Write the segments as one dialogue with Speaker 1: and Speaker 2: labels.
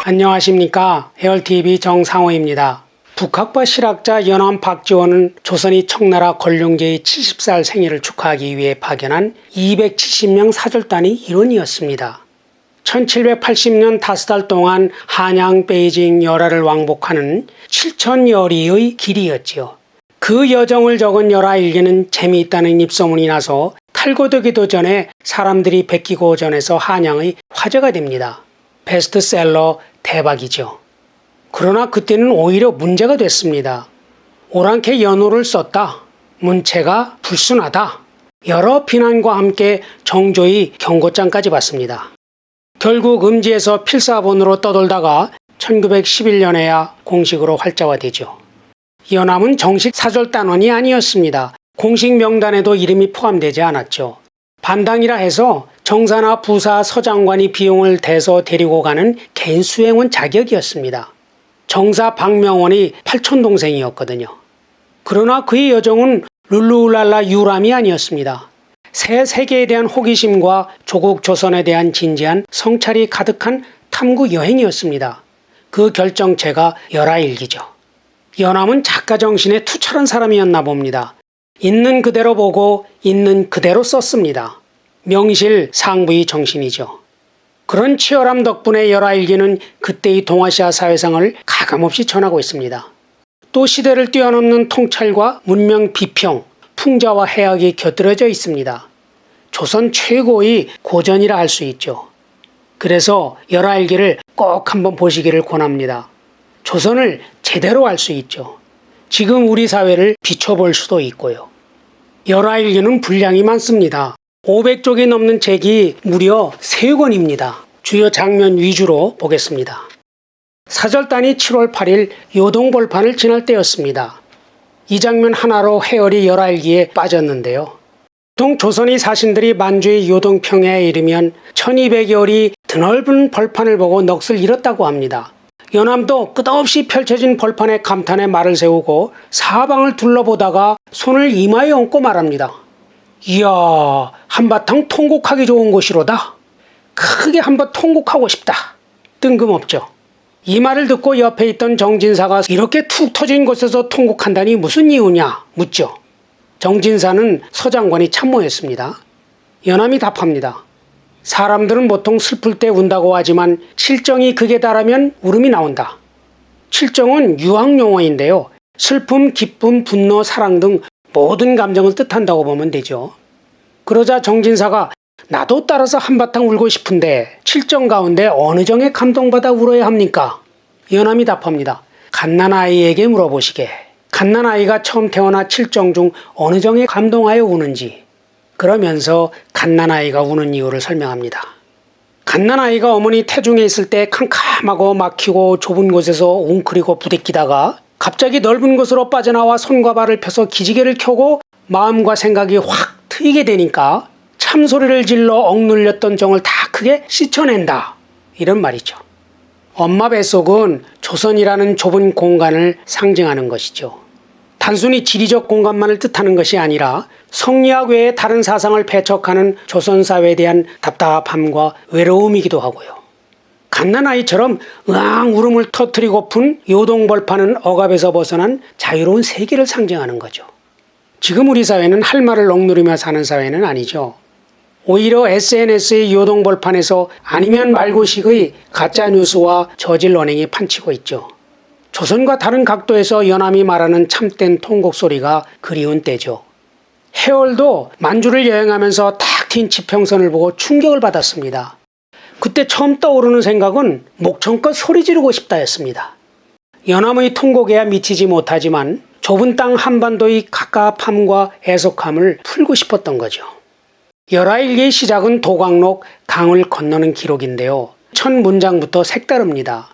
Speaker 1: 안녕하십니까. 해얼TV 정상호입니다. 북학파 실학자 연암 박지원은 조선이 청나라 건룡제의 70살 생일을 축하하기 위해 파견한 270명 사절단의 일원이었습니다. 1780년 5달 동안 한양, 베이징, 열하를 왕복하는 7,000여리의 길이었지요. 그 여정을 적은 열하일기는 재미있다는 입소문이 나서 탈고되기도 전에 사람들이 베끼고 전해서 한양의 화제가 됩니다. 베스트셀러 대박이죠. 그러나 그때는 오히려 문제가 됐습니다. 오랑캐 연호를 썼다. 문체가 불순하다. 여러 비난과 함께 정조의 경고장까지 받습니다. 결국 음지에서 필사본으로 떠돌다가 1911년에야 공식으로 활자화되죠. 연암은 정식 사절단원이 아니었습니다. 공식 명단에도 이름이 포함되지 않았죠. 반당이라 해서 정사나 부사, 서장관이 비용을 대서 데리고 가는 개인 수행원 자격이었습니다. 정사 박명원이 8촌동생이었거든요. 그러나 그의 여정은 룰루랄라 유람이 아니었습니다. 새 세계에 대한 호기심과 조국 조선에 대한 진지한 성찰이 가득한 탐구 여행이었습니다. 그 결정체가 열하일기죠. 연암은 작가 정신에 투철한 사람이었나 봅니다. 있는 그대로 보고 있는 그대로 썼습니다. 명실상부의 정신이죠. 그런 치열함 덕분에 열하일기는 그때의 동아시아 사회상을 가감없이 전하고 있습니다. 또 시대를 뛰어넘는 통찰과 문명 비평, 풍자와 해악이 곁들여져 있습니다. 조선 최고의 고전이라 할 수 있죠. 그래서 열하일기를 꼭 한번 보시기를 권합니다. 조선을 제대로 알 수 있죠. 지금 우리 사회를 비춰볼 수도 있고요. 열하일기는 분량이 많습니다. 500쪽이 넘는 책이 무려 3권입니다. 주요 장면 위주로 보겠습니다. 사절단이 7월 8일 요동벌판을 지날 때였습니다. 이 장면 하나로 해열이 열하일기에 빠졌는데요. 보통 조선의 사신들이 만주의 요동평야에 이르면 1200여리 드넓은 벌판을 보고 넋을 잃었다고 합니다. 연암도 끝없이 펼쳐진 벌판에 감탄의 말을 세우고 사방을 둘러보다가 손을 이마에 얹고 말합니다. 이야, 한바탕 통곡하기 좋은 곳이로다. 크게 한번 통곡하고 싶다. 뜬금없죠. 이 말을 듣고 옆에 있던 정진사가 이렇게 툭 터진 곳에서 통곡한다니 무슨 이유냐 묻죠. 정진사는 서장관이 참모였습니다. 연암이 답합니다. 사람들은 보통 슬플 때 운다고 하지만 칠정이 극에 달하면 울음이 나온다. 칠정은 유학용어인데요. 슬픔, 기쁨, 분노, 사랑 등 모든 감정을 뜻한다고 보면 되죠. 그러자 정진사가 나도 따라서 한바탕 울고 싶은데 칠정 가운데 어느 정에 감동받아 울어야 합니까? 연암이 답합니다. 갓난아이에게 물어보시게. 갓난아이가 처음 태어나 칠정 중 어느 정에 감동하여 우는지. 그러면서 갓난아이가 우는 이유를 설명합니다. 갓난아이가 어머니 태중에 있을 때 캄캄하고 막히고 좁은 곳에서 웅크리고 부대끼다가 갑자기 넓은 곳으로 빠져나와 손과 발을 펴서 기지개를 켜고 마음과 생각이 확 트이게 되니까 참소리를 질러 억눌렸던 정을 다 크게 씻어낸다. 이런 말이죠. 엄마 뱃속은 조선이라는 좁은 공간을 상징하는 것이죠. 단순히 지리적 공간만을 뜻하는 것이 아니라 성리학 외에 다른 사상을 배척하는 조선 사회에 대한 답답함과 외로움이기도 하고요. 갓난아이처럼 으앙 울음을 터뜨리고픈 요동벌판은 억압에서 벗어난 자유로운 세계를 상징하는 거죠. 지금 우리 사회는 할 말을 억누르며 사는 사회는 아니죠. 오히려 SNS의 요동벌판에서 아니면 말고식의 가짜뉴스와 저질 언행이 판치고 있죠. 조선과 다른 각도에서 연암이 말하는 참된 통곡 소리가 그리운 때죠. 해월도 만주를 여행하면서 탁 튄 지평선을 보고 충격을 받았습니다. 그때 처음 떠오르는 생각은 목청껏 소리 지르고 싶다였습니다. 연암의 통곡에야 미치지 못하지만 좁은 땅 한반도의 갑갑함과 애석함을 풀고 싶었던 거죠. 열하일기의 시작은 도광록 강을 건너는 기록인데요. 첫 문장부터 색다릅니다.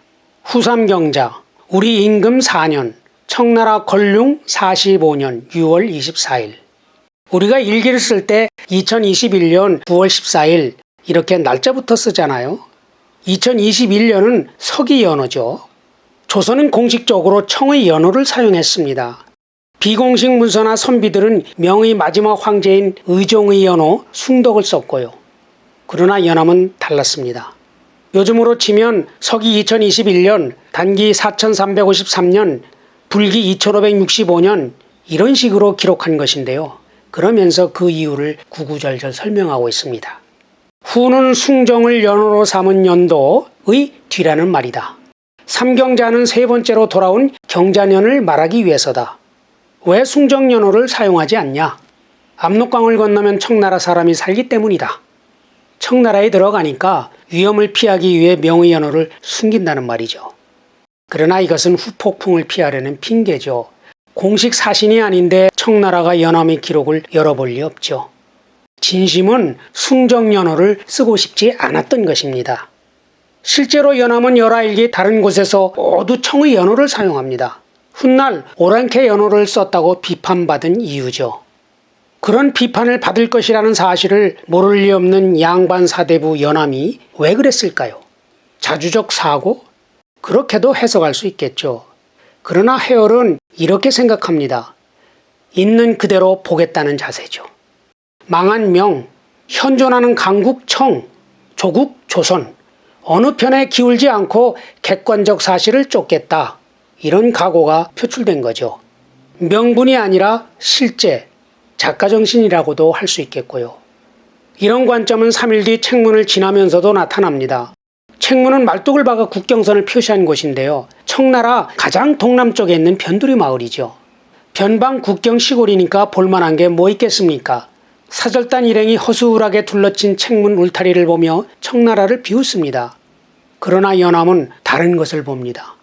Speaker 1: 후삼경자 우리 임금 4년 청나라 건룡 45년 6월 24일. 우리가 일기를 쓸 때 2021년 9월 14일 이렇게 날짜부터 쓰잖아요. 2021년은 서기 연호죠. 조선은 공식적으로 청의 연호를 사용했습니다. 비공식 문서나 선비들은 명의 마지막 황제인 의종의 연호 숭덕을 썼고요. 그러나 연암은 달랐습니다. 요즘으로 치면 서기 2021년, 단기 4353년, 불기 2565년 이런 식으로 기록한 것인데요. 그러면서 그 이유를 구구절절 설명하고 있습니다. 후는 숭정을 연호로 삼은 연도의 뒤라는 말이다. 삼경자는 세 번째로 돌아온 경자년을 말하기 위해서다. 왜 숭정연호를 사용하지 않냐? 압록강을 건너면 청나라 사람이 살기 때문이다. 청나라에 들어가니까 위험을 피하기 위해 명의연호를 숨긴다는 말이죠. 그러나 이것은 후폭풍을 피하려는 핑계죠. 공식 사신이 아닌데 청나라가 연함의 기록을 열어볼 리 없죠. 진심은 숭정연호를 쓰고 싶지 않았던 것입니다. 실제로 연함은 열하일기 다른 곳에서 모두 청의 연호를 사용합니다. 훗날 오랑캐 연호를 썼다고 비판받은 이유죠. 그런 비판을 받을 것이라는 사실을 모를 리 없는 양반 사대부 연함이 왜 그랬을까요? 자주적 사고? 그렇게도 해석할 수 있겠죠. 그러나 해열은 이렇게 생각합니다. 있는 그대로 보겠다는 자세죠. 망한 명, 현존하는 강국 청, 조국 조선, 어느 편에 기울지 않고 객관적 사실을 쫓겠다. 이런 각오가 표출된 거죠. 명분이 아니라 실제, 작가정신이라고도 할 수 있겠고요. 이런 관점은 3일 뒤 책문을 지나면서도 나타납니다. 책문은 말뚝을 박아 국경선을 표시한 곳인데요. 청나라 가장 동남쪽에 있는 변두리 마을이죠. 변방 국경 시골이니까 볼만한 게 뭐 있겠습니까? 사절단 일행이 허술하게 둘러친 책문 울타리를 보며 청나라를 비웃습니다. 그러나 연함은 다른 것을 봅니다.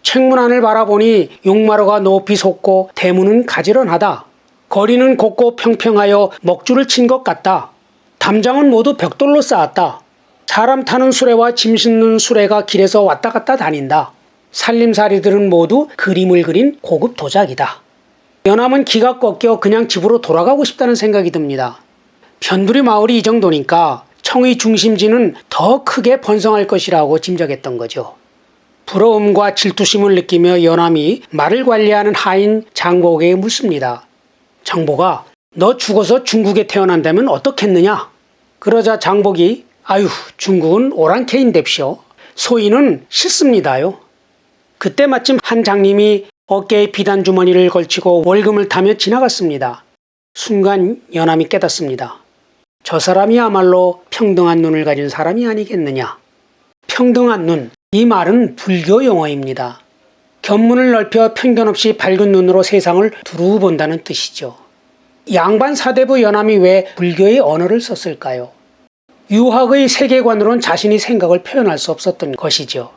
Speaker 1: 책문 안을 바라보니 용마루가 높이 솟고 대문은 가지런하다. 거리는 곱고 평평하여 먹줄을 친 것 같다. 담장은 모두 벽돌로 쌓았다. 사람 타는 수레와 짐 싣는 수레가 길에서 왔다 갔다 다닌다. 살림살이들은 모두 그림을 그린 고급 도자기다. 연함은 기가 꺾여 그냥 집으로 돌아가고 싶다는 생각이 듭니다. 변두리 마을이 이 정도니까 청의 중심지는 더 크게 번성할 것이라고 짐작했던 거죠. 부러움과 질투심을 느끼며 연함이 말을 관리하는 하인 장복에게 묻습니다. 장복아, 너 죽어서 중국에 태어난다면 어떻겠느냐? 그러자 장복이 아유, 중국은 오랑캐인뎁시오. 소인은 싫습니다요. 그때 마침 한 장님이 어깨에 비단 주머니를 걸치고 월금을 타며 지나갔습니다. 순간 연함이 깨닫습니다. 저 사람이야말로 평등한 눈을 가진 사람이 아니겠느냐. 평등한 눈, 이 말은 불교 용어입니다. 견문을 넓혀 편견 없이 밝은 눈으로 세상을 두루 본다는 뜻이죠. 양반 사대부 연함이 왜 불교의 언어를 썼을까요? 유학의 세계관으론 자신이 생각을 표현할 수 없었던 것이죠.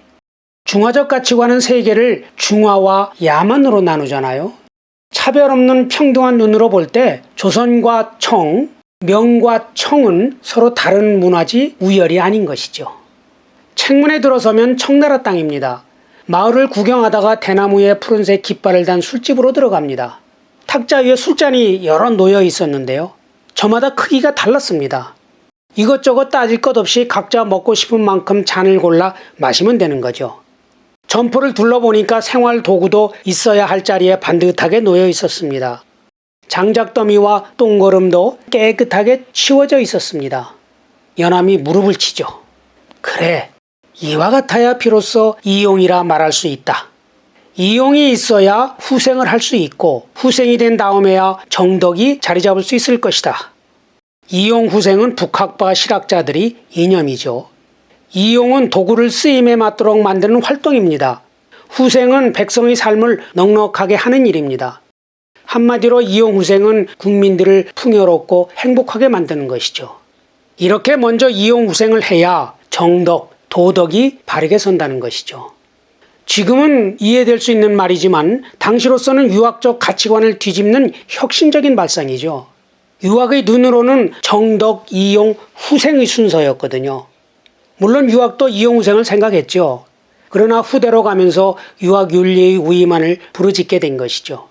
Speaker 1: 중화적 가치관은 세계를 중화와 야만으로 나누잖아요. 차별 없는 평등한 눈으로 볼 때 조선과 청, 명과 청은 서로 다른 문화지 우열이 아닌 것이죠. 책문에 들어서면 청나라 땅입니다. 마을을 구경하다가 대나무에 푸른색 깃발을 단 술집으로 들어갑니다. 탁자 위에 술잔이 여러 놓여 있었는데요. 저마다 크기가 달랐습니다. 이것저것 따질 것 없이 각자 먹고 싶은 만큼 잔을 골라 마시면 되는 거죠. 점포를 둘러보니까 생활 도구도 있어야 할 자리에 반듯하게 놓여 있었습니다. 장작더미와 똥거름도 깨끗하게 치워져 있었습니다. 연함이 무릎을 치죠. 그래, 이와 같아야 비로소 이용이라 말할 수 있다. 이용이 있어야 후생을 할 수 있고 후생이 된 다음에야 정덕이 자리 잡을 수 있을 것이다. 이용 후생은 북학파 실학자들이 이념이죠. 이용은 도구를 쓰임에 맞도록 만드는 활동입니다. 후생은 백성의 삶을 넉넉하게 하는 일입니다. 한마디로 이용 후생은 국민들을 풍요롭고 행복하게 만드는 것이죠. 이렇게 먼저 이용 후생을 해야 정덕, 도덕이 바르게 선다는 것이죠. 지금은 이해될 수 있는 말이지만 당시로서는 유학적 가치관을 뒤집는 혁신적인 발상이죠. 유학의 눈으로는 정덕, 이용, 후생의 순서였거든요. 물론 유학도 이용 후생을 생각했죠. 그러나 후대로 가면서 유학 윤리의 우위만을 부르짖게 된 것이죠.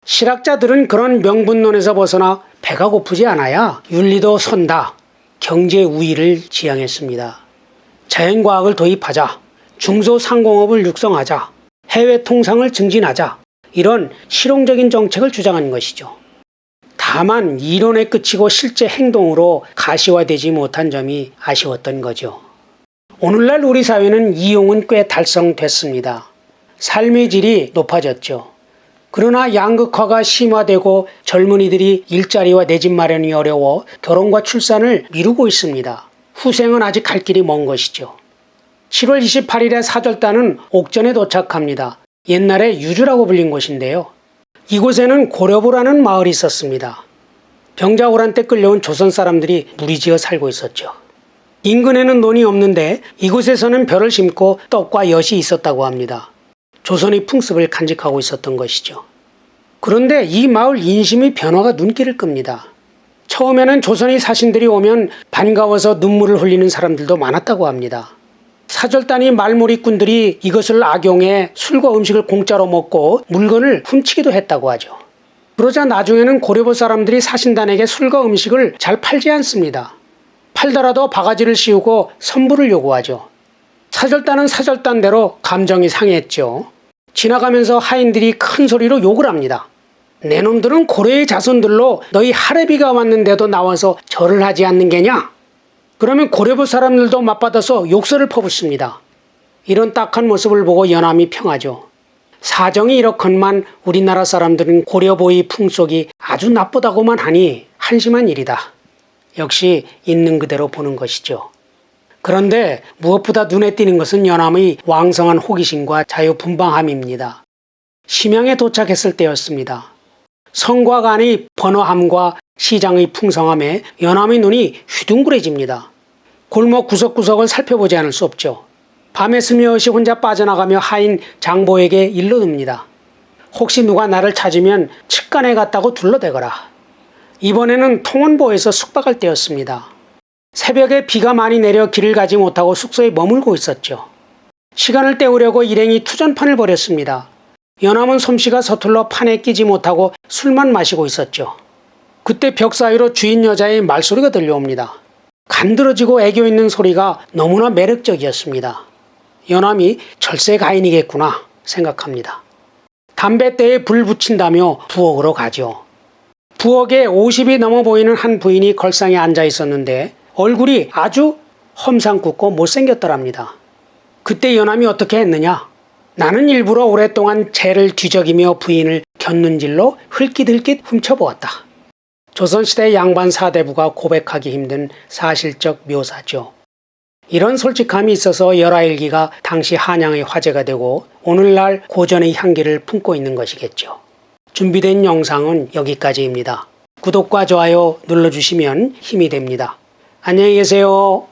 Speaker 1: 실학자들은 그런 명분론에서 벗어나 배가 고프지 않아야 윤리도 선다. 경제 우위를 지향했습니다. 자연과학을 도입하자. 중소상공업을 육성하자. 해외 통상을 증진하자. 이런 실용적인 정책을 주장한 것이죠. 다만 이론에 그치고 실제 행동으로 가시화되지 못한 점이 아쉬웠던 거죠. 오늘날 우리 사회는 이용은 꽤 달성됐습니다. 삶의 질이 높아졌죠. 그러나 양극화가 심화되고 젊은이들이 일자리와 내 집 마련이 어려워 결혼과 출산을 미루고 있습니다. 후생은 아직 갈 길이 먼 것이죠. 7월 28일에 사절단은 옥전에 도착합니다. 옛날에 유주라고 불린 곳인데요. 이곳에는 고려부라는 마을이 있었습니다. 병자호란 때 끌려온 조선 사람들이 무리지어 살고 있었죠. 인근에는 논이 없는데 이곳에서는 벼를 심고 떡과 엿이 있었다고 합니다. 조선의 풍습을 간직하고 있었던 것이죠. 그런데 이 마을 인심의 변화가 눈길을 끕니다. 처음에는 조선의 사신들이 오면 반가워서 눈물을 흘리는 사람들도 많았다고 합니다. 사절단이 말몰이꾼들이 이것을 악용해 술과 음식을 공짜로 먹고 물건을 훔치기도 했다고 하죠. 그러자 나중에는 고려부 사람들이 사신단에게 술과 음식을 잘 팔지 않습니다. 팔더라도 바가지를 씌우고 선불을 요구하죠. 사절단은 사절단대로 감정이 상했죠. 지나가면서 하인들이 큰 소리로 욕을 합니다. 내 놈들은 고려의 자손들로 너희 할애비가 왔는데도 나와서 절을 하지 않는 게냐? 그러면 고려부 사람들도 맞받아서 욕설을 퍼붓습니다. 이런 딱한 모습을 보고 연암이 평하죠. 사정이 이렇건만 우리나라 사람들은 고려보의 풍속이 아주 나쁘다고만 하니 한심한 일이다. 역시 있는 그대로 보는 것이죠. 그런데 무엇보다 눈에 띄는 것은 연암의 왕성한 호기심과 자유분방함입니다. 심양에 도착했을 때였습니다. 성곽 안의 번화함과 시장의 풍성함에 연암의 눈이 휘둥그레집니다. 골목 구석구석을 살펴보지 않을 수 없죠. 밤에 스며시 혼자 빠져나가며 하인 장보에게 일러듭니다. 혹시 누가 나를 찾으면 측간에 갔다고 둘러대거라. 이번에는 통원보에서 숙박할 때였습니다. 새벽에 비가 많이 내려 길을 가지 못하고 숙소에 머물고 있었죠. 시간을 때우려고 일행이 투전판을 벌였습니다. 연암은 솜씨가 서툴러 판에 끼지 못하고 술만 마시고 있었죠. 그때 벽 사이로 주인 여자의 말소리가 들려옵니다. 간드러지고 애교 있는 소리가 너무나 매력적이었습니다. 연암이 절세 가인이겠구나 생각합니다. 담뱃대에 불 붙인다며 부엌으로 가죠. 부엌에 50이 넘어 보이는 한 부인이 걸상에 앉아 있었는데 얼굴이 아주 험상궂고 못생겼더랍니다. 그때 연암이 어떻게 했느냐? 나는 일부러 오랫동안 재를 뒤적이며 부인을 곁눈질로 흘깃흘깃 훔쳐보았다. 조선시대 양반 사대부가 고백하기 힘든 사실적 묘사죠. 이런 솔직함이 있어서 열하일기가 당시 한양의 화제가 되고 오늘날 고전의 향기를 품고 있는 것이겠죠. 준비된 영상은 여기까지입니다. 구독과 좋아요 눌러주시면 힘이 됩니다. 안녕히 계세요.